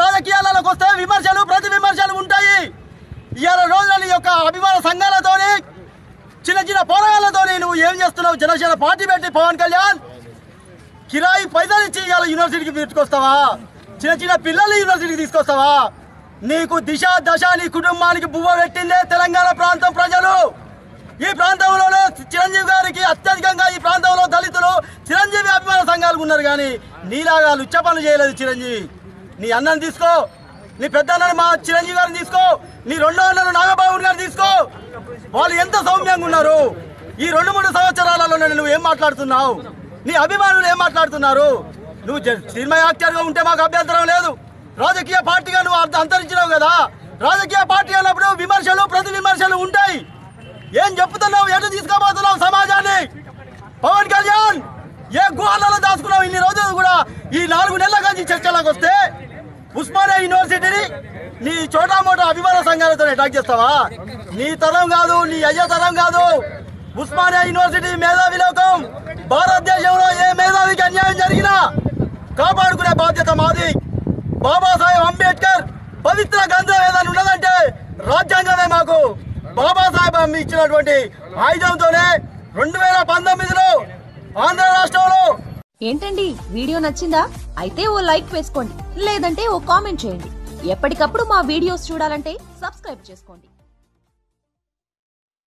రాజకీయాలకు వస్తే విమర్శలు ప్రతి విమర్శలు ఉంటాయి. ఇవాళ రోజున నీ యొక్క అభిమాన సంఘాలతోని చిన్న చిన్న పోరాటాలతోని నువ్వు ఏం చేస్తున్నావు? జనసేన పార్టీ పెట్టి పవన్ కళ్యాణ్ కిరాయి పైసలు ఇచ్చి ఇవాళ యూనివర్సిటీకి తీసుకొస్తావా? చిన్న చిన్న పిల్లలు యూనివర్సిటీకి తీసుకొస్తావా? నీకు దిశ దశ నీ కుటుంబానికి బువ్వ పెట్టిందే తెలంగాణ ప్రాంతం ప్రజలు. ఈ ప్రాంతంలోనే చిరంజీవి గారికి అత్యధికంగా ఈ ప్రాంతంలో దళితులు చిరంజీవి అభిమాన సంఘాలు ఉన్నారు. కానీ నీలాగా లుచ్చ పనులు చేయలేదు చిరంజీవి. నీ అన్నను తీసుకో, నీ పెద్ద అన్నను మా చిరంజీవి గారిని తీసుకో, నీ రెండో అన్నను నాగబాబు గారిని తీసుకో. వాళ్ళు ఎంత సౌమ్యంగా ఉన్నారు. ఈ 2-3 సంవత్సరాలలో నువ్వు ఏం మాట్లాడుతున్నావు? నీ అభిమానులు ఏం మాట్లాడుతున్నారు? నువ్వు సినిమా యాక్టర్గా ఉంటే మాకు అభ్యంతరం లేదు. రాజకీయ పార్టీగా నువ్వు అంతరించినావు కదా. రాజకీయ పార్టీ అన్నప్పుడు విమర్శలు ప్రతి విమర్శలు ఉంటాయి. ఏం చెప్తున్నావు? ఎటు తీసుకోబోతున్నావు సమాజాన్ని? పవన్ కళ్యాణ్ ఏ గుహాలలో దాచుకున్నావు ఇన్ని రోజులు కూడా? ఈ 4 నెలల నుంచి చర్చలకు వస్తే ఉస్మానియా యూనివర్సిటీని నీ చోటా మోటా అభిమాన సంఘాలతో అటాక్ చేస్తావా? నీ తరం కాదు, నీ అయ్య తరం కాదు. ఉస్మానియా యూనివర్సిటీ మేధావి లోకం. భారతదేశంలో ఏ మేధావికి అన్యాయం జరిగినా కాపాడుకునే బాధ్యత మాది. బాబాసాహెబ్ అంబేద్కర్ పవిత్ర గ్రంథం ఏదైనా ఉన్నదంటే రాజ్యాంగమే. మాకు బాబాసాహెబ్ ఇచ్చినటువంటి ఆయుధంతోనే 2019లో ఆంధ్ర రాష్ట్రంలో. ఏంటండి వీడియో నచ్చిందా? అయితే ఓ లైక్ వేసుకోండి, లేదంటే ఓ కామెంట్ చేయండి. ఎప్పటికప్పుడు మా వీడియోస్ చూడాలంటే సబ్స్క్రైబ్ చేసుకోండి.